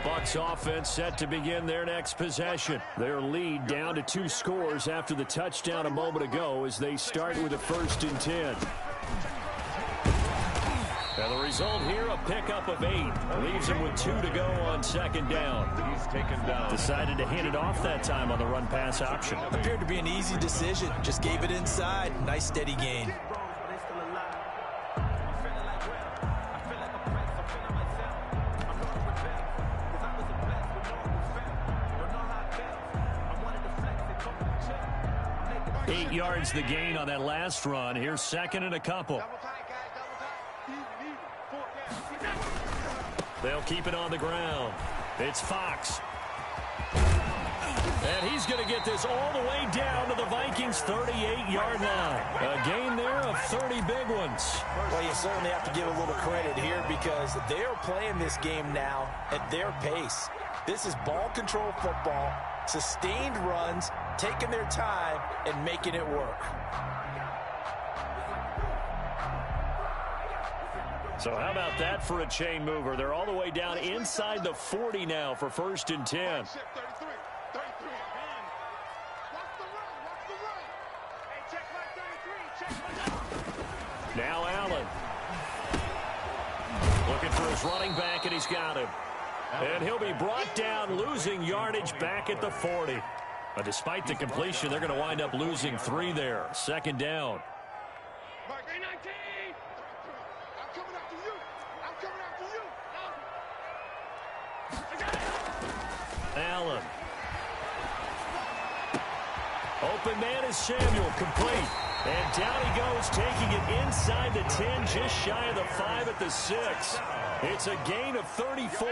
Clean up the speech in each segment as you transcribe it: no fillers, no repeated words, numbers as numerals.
Bucs offense set to begin their next possession. Their lead down to 2 scores after the touchdown a moment ago as they start with a 1st and 10. And the result here, a pickup of 8. Leaves him with 2 to go on 2nd down. He's taken down. Decided to hand it off that time on the run-pass option. Appeared to be an easy decision. Just gave it inside. Nice steady gain. Eight yards the gain on that last run. Here's 2nd and a couple. They'll keep it on the ground. It's Fox. And he's going to get this all the way down to the Vikings' 38-yard line. A gain there of 30 big ones. Well, you certainly have to give a little credit here because they're playing this game now at their pace. This is ball control football, sustained runs, taking their time, and making it work. So how about that for a chain mover? They're all the way down inside the 40 now for 1st and 10. Now Allen. Looking for his running back, and he's got him. And he'll be brought down, losing yardage back at the 40. But despite the completion, they're going to wind up losing 3 there. 2nd down. Allen. Open man is Samuel, complete. And down he goes, taking it inside the 10, just shy of the 5 at the 6. It's a gain of 34.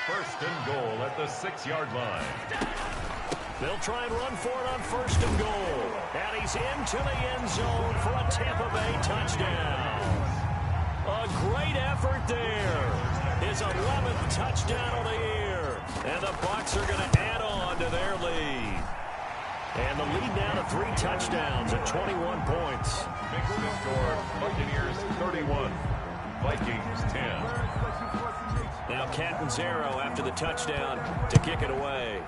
1st and goal at the 6-yard line. They'll try and run for it on 1st and goal. And he's into the end zone for a Tampa Bay touchdown. A great effort there. His 11th touchdown of the year. And the Bucs are going to add on to their lead. And the lead now to 3 touchdowns at 21 points. Big score, Buccaneers 31, Vikings 10. Now Catanzaro after the touchdown to kick it away.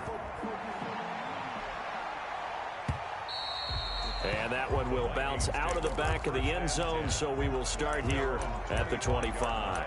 And that one will bounce out of the back of the end zone, so we will start here at the 25.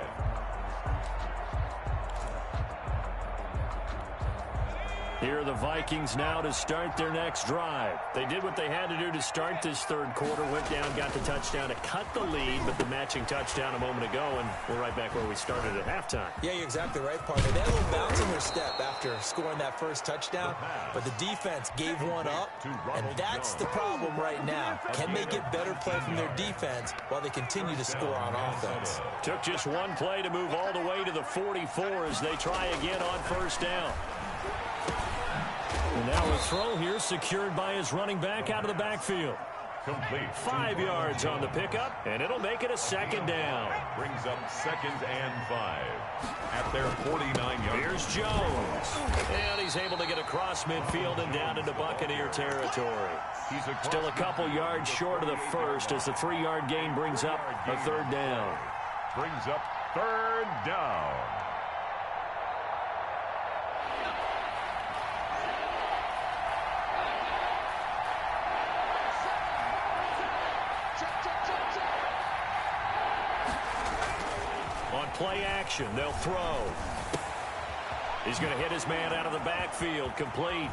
Here are the Vikings now to start their next drive. They did what they had to do to start this 3rd quarter. Went down, got the touchdown to cut the lead, but the matching touchdown a moment ago, and we're right back where we started at halftime. Yeah, you're exactly right, partner. They had a little bounce in their step after scoring that 1st touchdown, but the defense gave one up, and that's the problem right now. Can they get better play from their defense while they continue to score on offense? Took just one play to move all the way to the 44 as they try again on 1st down. And now a throw here secured by his running back out of the backfield. Complete. 5 yards on the pickup, and it'll make it a 2nd down. Brings up 2nd and 5 at their 49-yard. Here's Jones. And he's able to get across midfield and down into Buccaneer territory. Still a couple yards short of the 1st as the 3-yard gain brings up a 3rd down. Brings up 3rd down. Play action. They'll throw. He's going to hit his man out of the backfield. Complete.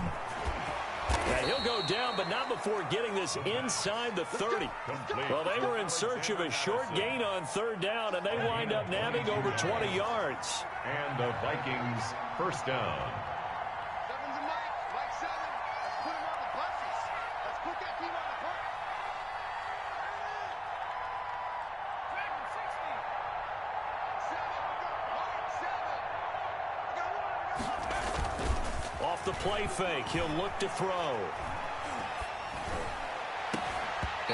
And he'll go down, but not before getting this inside the 30. Well, they were in search of a short gain on 3rd down, and they wind up nabbing over 20 yards. And the Vikings 1st down. Off the play fake, he'll look to throw.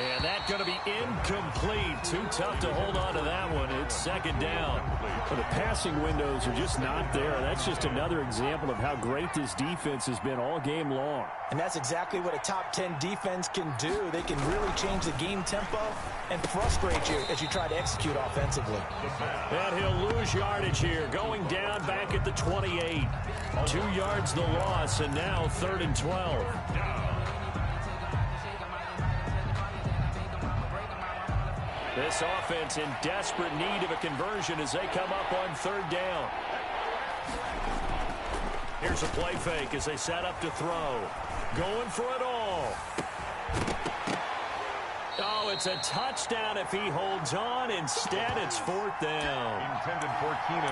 And that's going to be incomplete. Too tough to hold on to that one. It's second down. Well, the passing windows are just not there. That's just another example of how great this defense has been all game long. And that's exactly what a top 10 defense can do. They can really change the game tempo and frustrate you as you try to execute offensively. And he'll lose yardage here. Going down back at the 28. 2 yards the loss, and now 3rd and 12. This offense in desperate need of a conversion as they come up on 3rd down. Here's a play fake as they set up to throw. Going for it all. Oh, it's a touchdown if he holds on. Instead, it's 4th down.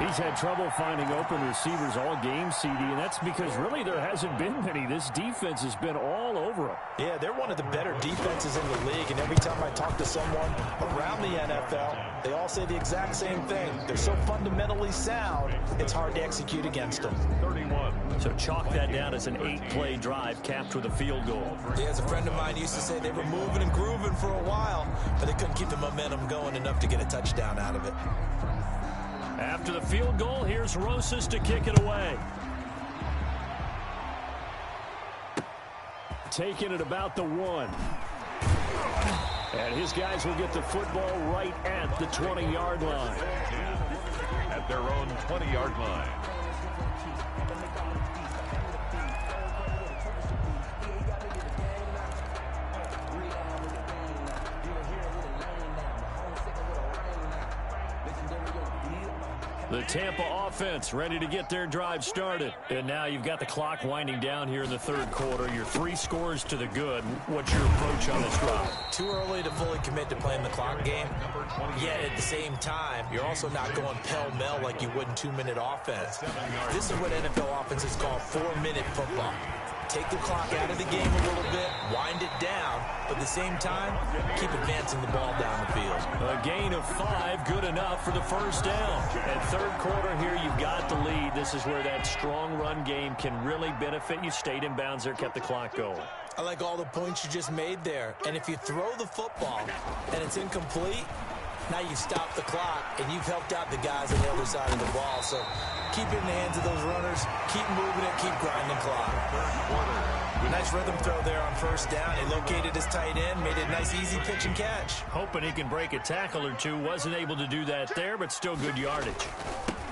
He's had trouble finding open receivers all game, CD, and that's because really there hasn't been many. This defense has been all over him. Yeah, they're one of the better defenses in the league, and every time I talk to someone around the NFL, they all say the exact same thing. They're so fundamentally sound, it's hard to execute against them. 31. So chalk that down as an 8-play drive capped with a field goal. Yeah, as a friend of mine used to say, they were moving and grooving for a while, but they couldn't keep the momentum going enough to get a touchdown out of it. After the field goal, here's Rosas to kick it away. Taking it about the 1. And his guys will get the football right at the 20-yard line. At their own 20-yard line. The Tampa offense ready to get their drive started. And now you've got the clock winding down here in the 3rd quarter. You're 3 scores to the good. What's your approach on this drive? Too early to fully commit to playing the clock game. Yet at the same time, you're also not going pell-mell like you would in 2-minute offense. This is what NFL offenses call 4-minute football. Take the clock out of the game a little bit, wind it down, but at the same time, keep advancing the ball down the field. A gain of 5, good enough for the 1st down. And 3rd quarter here, you've got the lead. This is where that strong run game can really benefit you. Stayed in bounds there, kept the clock going. I like all the points you just made there. And if you throw the football and it's incomplete, now you stop the clock, and you've helped out the guys on the other side of the ball. So keep it in the hands of those runners. Keep moving it. Keep grinding the clock. Nice rhythm throw there on 1st down. He located his tight end, made it a nice, easy pitch and catch. Hoping he can break a tackle or two. Wasn't able to do that there, but still good yardage.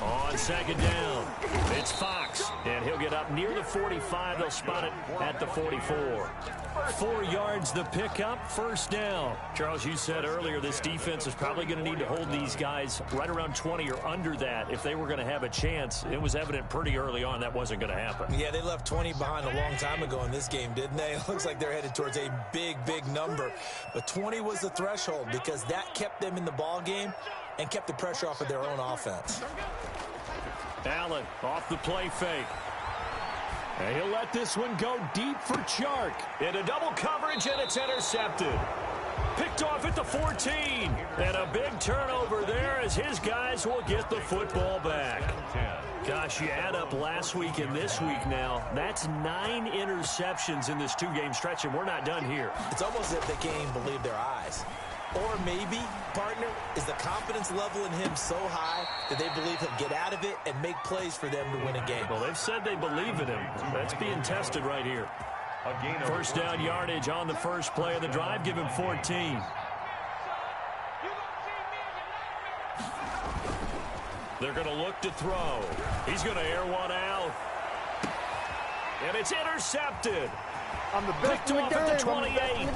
On 2nd down, it's Fox, and he'll get up near the 45. They'll spot it at the 44. 4 yards the pickup, 1st down. Charles, you said earlier this defense is probably going to need to hold these guys right around 20 or under that if they were going to have a chance. It was evident pretty early on that wasn't going to happen. Yeah, they left 20 behind a long time ago in this game, didn't they? It looks like they're headed towards a big, big number. But 20 was the threshold because that kept them in the ball game and kept the pressure off of their own offense. Allen off the play fake. And he'll let this one go deep for Chark. Into double coverage, and it's intercepted. Picked off at the 14. And a big turnover there as his guys will get the football back. Gosh, you add up last week and this week now. That's 9 interceptions in this 2-game stretch, and we're not done here. It's almost as if they can't even believe their eyes. Or maybe, partner, is the confidence level in him so high that they believe he'll get out of it and make plays for them to win a game. Well, they've said they believe in him. That's being tested right here. 1st down yardage on the first play of the drive. Give him 14. They're going to look to throw. He's going to air one out. And it's intercepted. Picked off at the 28.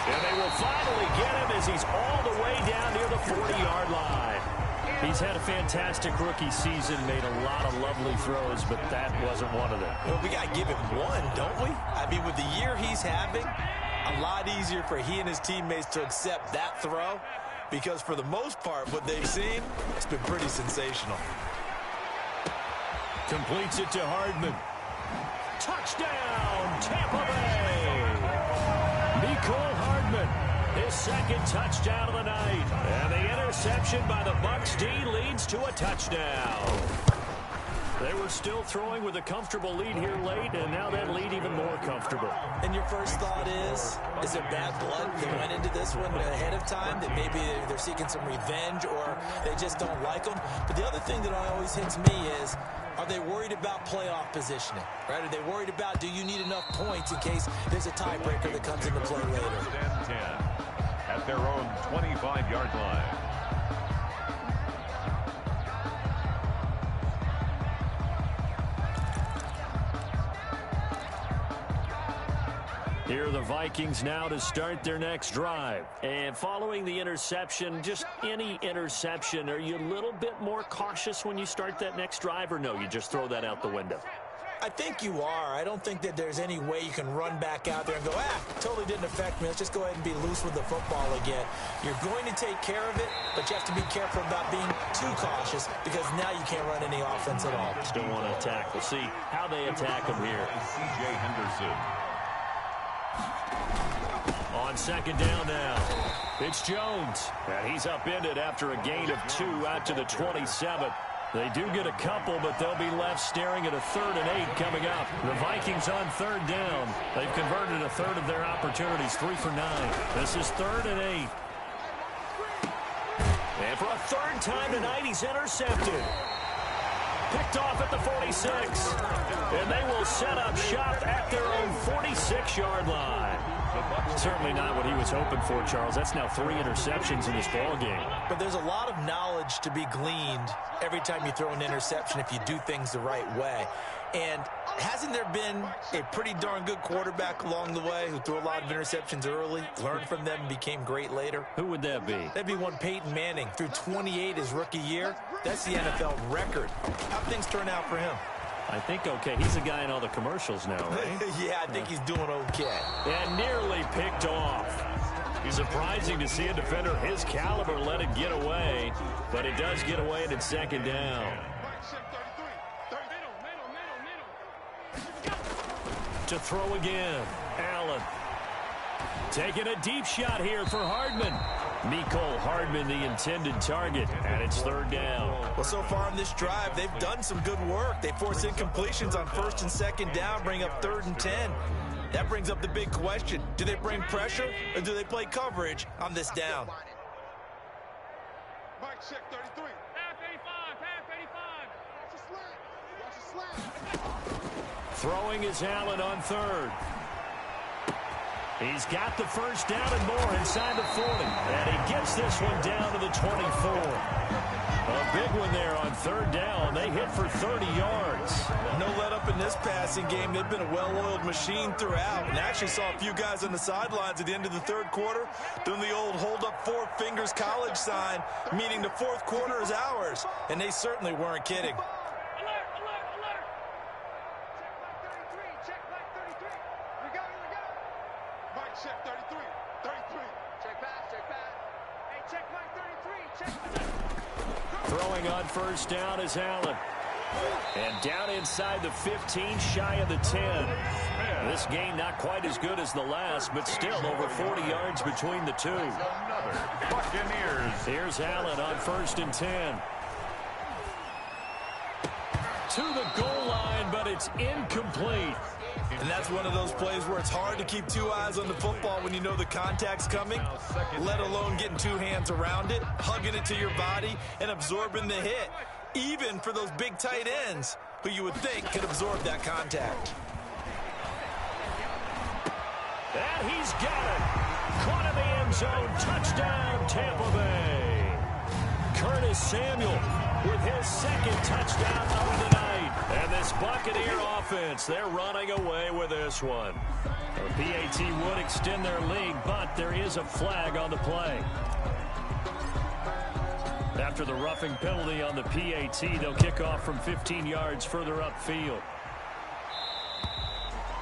And they will finally get him as he's all the way down near the 40-yard line. He's had a fantastic rookie season, made a lot of lovely throws, but that wasn't one of them. Well, we got to give him one, don't we? I mean, with the year he's having, a lot easier for he and his teammates to accept that throw because for the most part, what they've seen, it's been pretty sensational. Completes it to Hardman. Touchdown, Tampa Bay! Nicole Hardman, his 2nd touchdown of the night. And the interception by the Bucs D leads to a touchdown. They were still throwing with a comfortable lead here late, and now that lead even more comfortable. And your first thought is there bad blood that went into this one ahead of time, that maybe they're seeking some revenge or they just don't like them? But the other thing that always hits me is, are they worried about playoff positioning? Right? Are they worried about, do you need enough points in case there's a tiebreaker that comes into play later? 10 at their own 25-yard line. Here are the Vikings now to start their next drive. And following the interception, just any interception, are you a little bit more cautious when you start that next drive, or no, you just throw that out the window? I think you are. I don't think that there's any way you can run back out there and go, totally didn't affect me. Let's just go ahead and be loose with the football again. You're going to take care of it, but you have to be careful about being too cautious because now you can't run any offense at all. Still want to attack. We'll see how they attack them here. C.J. Henderson. On second down now, it's Jones. And he's upended after a gain of 2 out to the 27. They do get a couple, but they'll be left staring at a 3rd and 8 coming up. The Vikings on 3rd down. They've converted a third of their opportunities, 3 for 9. This is 3rd and 8. And for a 3rd time tonight, he's intercepted. Picked off at the 46. And they will set up shop at their own 46-yard line. Certainly not what he was hoping for, Charles. That's now 3 interceptions in this ball game. But there's a lot of knowledge to be gleaned every time you throw an interception if you do things the right way. And hasn't there been a pretty darn good quarterback along the way who threw a lot of interceptions early, learned from them, and became great later? Who would that be? That'd be one Peyton Manning. Threw 28 his rookie year. That's the NFL record. How'd things turn out for him? I think okay. He's a guy in all the commercials now, right? Yeah, I think he's doing okay. And nearly picked off. Surprising to see a defender his caliber let it get away, but it does get away and it's second down. To throw again, Allen. Taking a deep shot here for Hardman. Mecole Hardman, the intended target, and it's 3rd down. Well, so far in this drive, they've done some good work. They force incompletions on 1st and 2nd down, bring up 3rd and 10. That brings up the big question. Do they bring pressure, or do they play coverage on this down? Mike, check 33. Half 85, half 85. Watch a slant. Throwing is Allen on 3rd. He's got the first down and more inside the 40. And he gets this one down to the 24. A big one there on 3rd down. They hit for 30 yards. No let up in this passing game. They've been a well-oiled machine throughout. And actually saw a few guys on the sidelines at the end of the 3rd quarter doing the old hold up 4 fingers college sign, meaning the 4th quarter is ours. And they certainly weren't kidding. Check 33. 33. Check pass. Hey, check Mike 33. Check. Throwing on 1st down is Allen. And down inside the 15, shy of the 10. This game not quite as good as the last, but still over 40 yards between the two. Buccaneers. Here's Allen on 1st and 10. To the goal line, but it's incomplete. And that's one of those plays where it's hard to keep 2 eyes on the football when you know the contact's coming, let alone getting 2 hands around it, hugging it to your body, and absorbing the hit, even for those big tight ends who you would think could absorb that contact. And he's got it. Caught in the end zone. Touchdown, Tampa Bay. Curtis Samuel with his 2nd touchdown of the night. And this Buccaneer offense, they're running away with this one. The PAT would extend their lead, but there is a flag on the play. After the roughing penalty on the PAT, they'll kick off from 15 yards further upfield.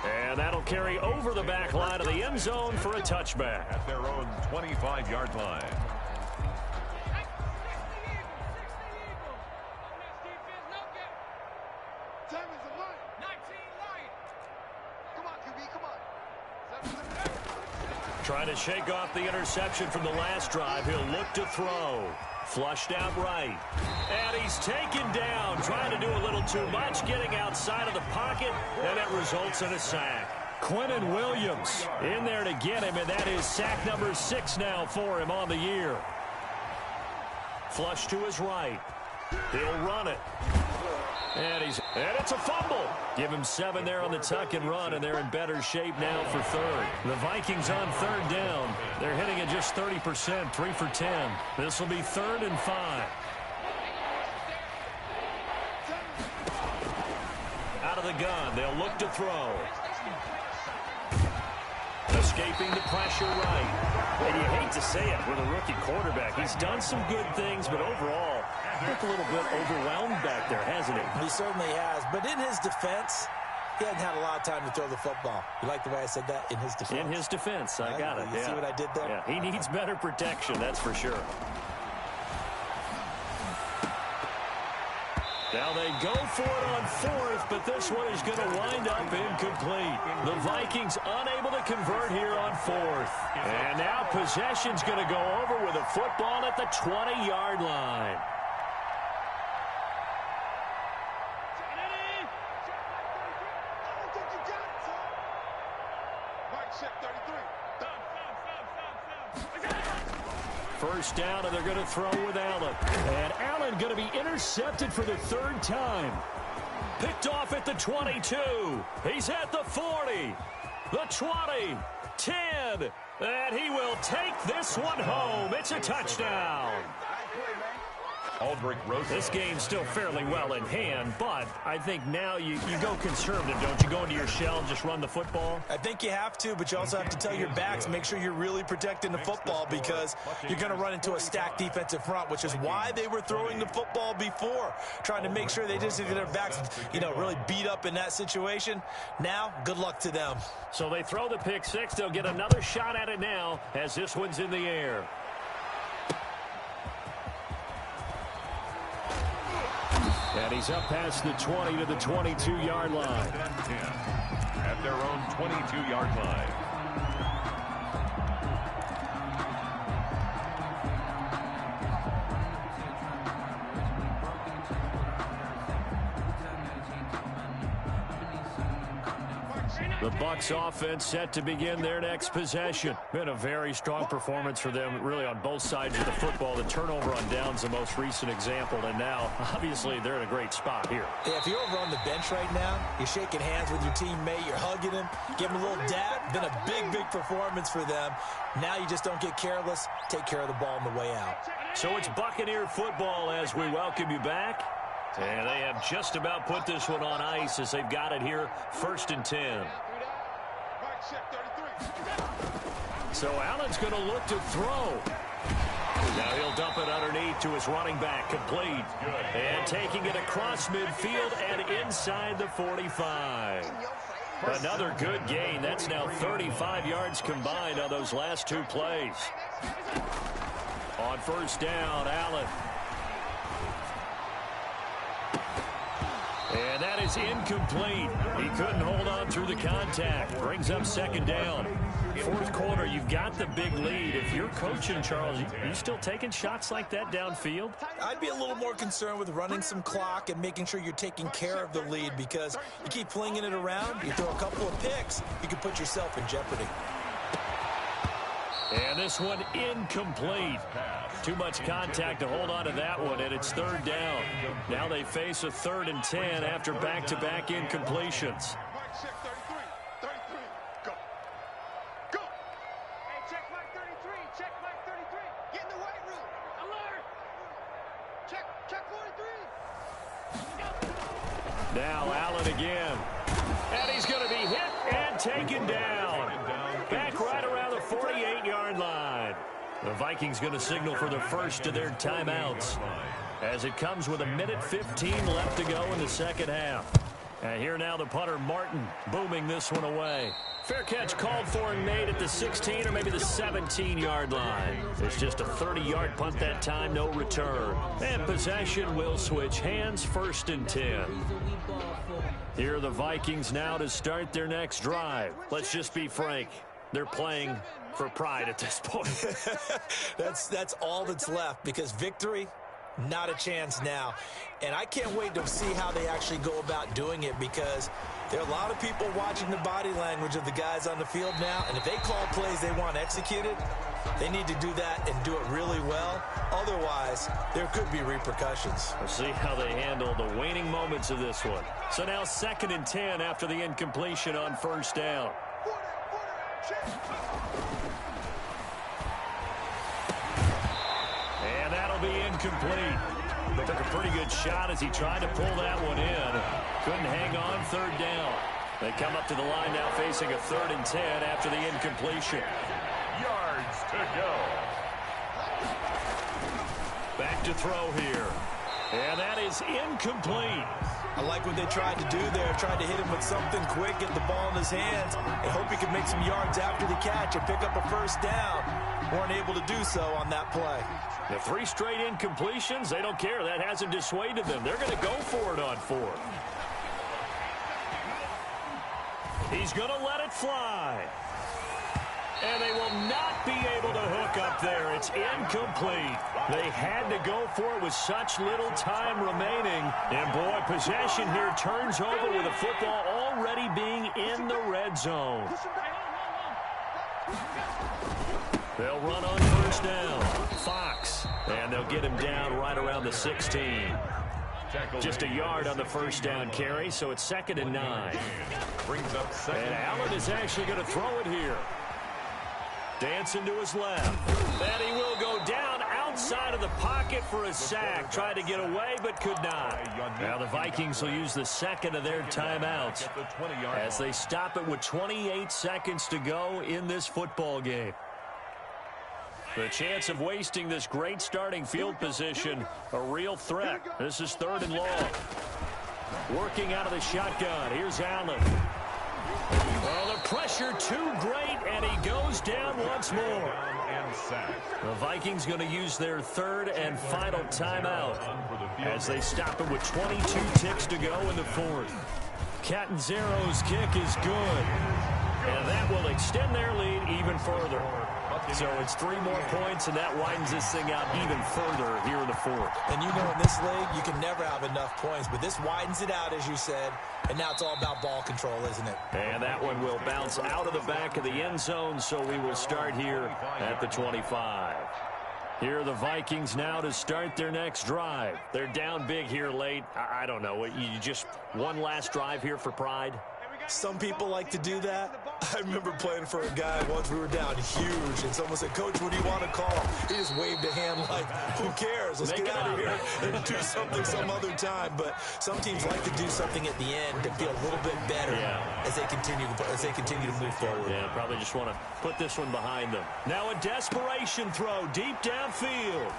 And that'll carry over the back line of the end zone for a touchback. At their own 25-yard line. Trying to shake off the interception from the last drive. He'll look to throw. Flushed out right. And he's taken down. Trying to do a little too much. Getting outside of the pocket. And it results in a sack. Quentin Williams in there to get him. And that is sack number 6 now for him on the year. Flush to his right. He'll run it. And it's a fumble. Give him 7 there on the tuck and run, and they're in better shape now for third. The Vikings on third down. They're hitting at just 30%, 3 for 10. This will be 3rd and 5. Out of the gun, they'll look to throw. Escaping the pressure right. And you hate to say it with a rookie quarterback. He's done some good things, but overall, I think a little bit overwhelmed back there, hasn't he? He certainly has. But in his defense, he hasn't had a lot of time to throw the football. You like the way I said that? In his defense. In his defense. I got it. You see what I did there? Yeah, he needs better protection, that's for sure. Now they go for it on 4th, but this one is going to wind up incomplete. The Vikings unable to convert here on 4th. And now possession's going to go over with a football at the 20-yard line. First down, and they're going to throw with Allen. And Allen going to be intercepted for the 3rd time. Picked off at the 22. He's at the 40. The 20. 10. And he will take this one home. It's a touchdown. This game's still fairly well in hand, but I think now you go conservative, don't you? Go into your shell and just run the football? I think you have to, but you also have to tell your backs, make sure you're really protecting the football because you're going to run into a stacked defensive front, which is why they were throwing the football before, trying to make sure they just get their backs, really beat up in that situation. Now, good luck to them. So they throw the pick 6. They'll get another shot at it now as this one's in the air. And he's up past the 20 to the 22-yard line. At their own 22-yard line. The Bucs offense set to begin their next possession. Been a very strong performance for them, really, on both sides of the football. The turnover on downs, the most recent example, and now, obviously, they're in a great spot here. Yeah, if you're over on the bench right now, you're shaking hands with your teammate, you're hugging him, giving him a little dap. Been a big, big performance for them. Now you just don't get careless. Take care of the ball on the way out. So it's Buccaneer football as we welcome you back. And they have just about put this one on ice as they've got it here, 1st and 10. So Allen's going to look to throw. Now he'll dump it underneath to his running back, complete. And taking it across midfield and inside the 45. Another good gain. That's now 35 yards combined on those last 2 plays. On 1st down, Allen. And that is incomplete. He couldn't hold on through the contact. Brings up 2nd down. 4th quarter, you've got the big lead. If you're coaching, Charles, you still taking shots like that downfield? I'd be a little more concerned with running some clock and making sure you're taking care of the lead because you keep flinging it around, you throw a couple of picks, you can put yourself in jeopardy. And this one incomplete. Too much contact to hold on to that one, and it's 3rd down. Now they face a 3rd and 10 after back-to-back incompletions. Now Allen again. And he's going to be hit and taken down. Back right around the 48-yard line. The Vikings going to signal for the first of their timeouts as it comes with 1:15 left to go in the 2nd half. And here now the punter, Martin, booming this one away. Fair catch called for and made at the 16 or maybe the 17-yard line. It's just a 30-yard punt that time, no return. And possession will switch hands, 1st and 10. Here are the Vikings now to start their next drive. Let's just be frank. They're playing for pride at this point. That's all that's left, because victory, not a chance now. And I can't wait to see how they actually go about doing it, because there are a lot of people watching the body language of the guys on the field now, and if they call plays they want executed, they need to do that and do it really well. Otherwise, there could be repercussions. We'll see how they handle the waning moments of this one. So now 2nd and 10 after the incompletion on 1st down. And that'll be incomplete. They took a pretty good shot as he tried to pull that one in. Couldn't hang on 3rd down. They come up to the line now facing a 3rd and 10 after the incompletion. Yards to go. Back to throw here. And that is incomplete. I like what they tried to do there. Tried to hit him with something quick, get the ball in his hands, and hope he could make some yards after the catch and pick up a 1st down. Weren't able to do so on that play. The 3 straight incompletions, they don't care. That hasn't dissuaded them. They're going to go for it on 4th. He's going to let it fly. And they will not be able to hook up there. It's incomplete. They had to go for it with such little time remaining. And, boy, possession here turns over with the football already being in the red zone. They'll run on 1st down. Fox. And they'll get him down right around the 16. Just a yard on the 1st down carry, so it's 2nd and 9. Brings up 2nd. And Allen is actually going to throw it here. Dancing to his left. And he will go down outside of the pocket for a sack. Tried to get away, but could not. Now the Vikings will use the 2nd of their timeouts as they stop it with 28 seconds to go in this football game. The chance of wasting this great starting field position, a real threat. This is 3rd and long. Working out of the shotgun. Here's Allen. Well, the pressure too great, and he goes down once more. The Vikings going to use their 3rd and final timeout as they stop it with 22 ticks to go in the 4th. Catanzaro's kick is good, and that will extend their lead even further. So it's 3 more points, and that widens this thing out even further here in the 4th. And you know, in this league, you can never have enough points, but this widens it out, as you said, and now it's all about ball control, isn't it? And that one will bounce out of the back of the end zone, so we will start here at the 25. Here are the Vikings now to start their next drive. They're down big here late. I don't know. You just one last drive here for pride? Some people like to do that. I remember playing for a guy once. We were down huge, and someone said, "Coach, what do you want to call?" He just waved a hand like, "Who cares? Let's get out of here and do something some other time." But some teams like to do something at the end to feel a little bit better as they continue to move forward. Yeah, probably just want to put this one behind them. Now a desperation throw deep downfield.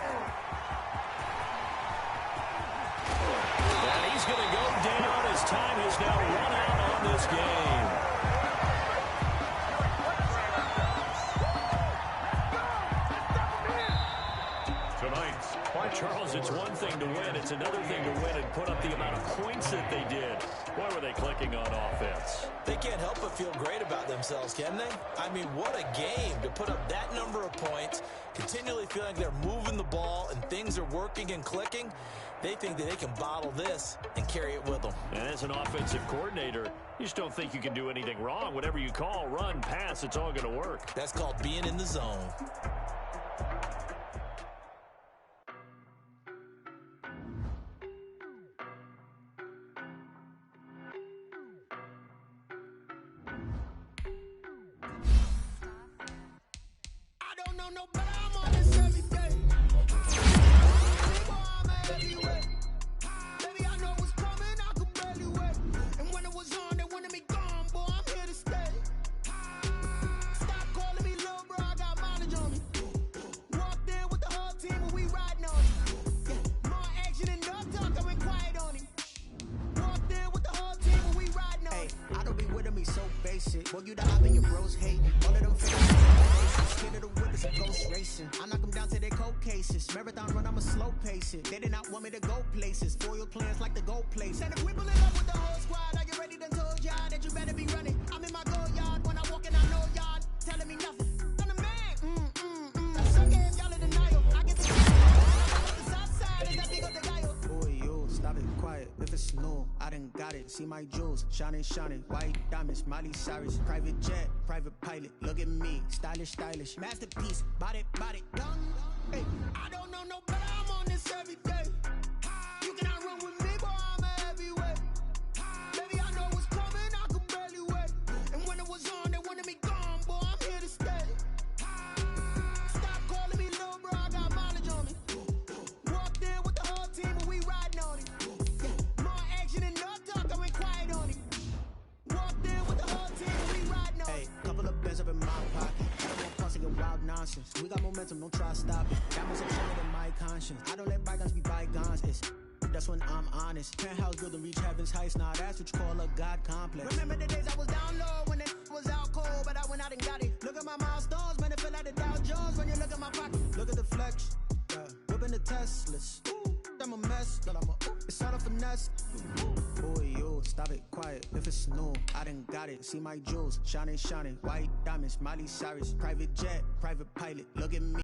And he's going to go down as time has now run out on this game. Charles, it's one thing to win. It's another thing to win and put up the amount of points that they did. Boy, were they clicking on offense. They can't help but feel great about themselves, can they? I mean, what a game to put up that number of points, continually feeling they're moving the ball and things are working and clicking. They think that they can bottle this and carry it with them. And as an offensive coordinator, you just don't think you can do anything wrong. Whatever you call, run, pass, it's all going to work. That's called being in the zone. They did not want me to go places. Spoiled plans like the gold place. And if we pull it up with the whole squad, are you ready? Done told y'all that you better be running. I'm in my go yard when I walk in, I know y'all. telling me nothing. I'm the man. Some games y'all in denial. I get the south side is that big of the dial. Boy, yo, stop it, quiet. If it's new, I done got it. See my jewels, shining, white diamonds, Miley Cyrus, private jet, private pilot. Look at me, stylish, masterpiece, body, young. Hey, I don't know no better. I'm on this every day. You cannot run with me, boy. I'm a heavyweight. Baby, I know what's coming. I could barely wait. And when it was on, they wanted me gone, boy. I'm here to stay. Stop calling me little bro. I got mileage on me. Walked in with the whole team and we riding on it. More action and no talk. I went quiet on it. Walked in with the whole team and we riding on it. Hey, couple of bands up in my pocket. I don't want causing wild nonsense. We got momentum, don't try to stop it. That was a killer in my conscience. I don't let bygones be bygones. That's when I'm honest. Penthouse building reach heaven's heights. Now that's what you call a God complex. Remember the days I was down low when it was out cold, but I went out and got it. Look at my milestones, man, it feel like the Dow Jones when you look at my pocket. Look at the flex, whipping the Teslas. I'm a mess, but it's all a finesse. Boy, yo, stop it, quiet. If it's new, I done got it. See my jewels, shining, white diamonds, Miley Cyrus, private jet, private pilot. Look at me.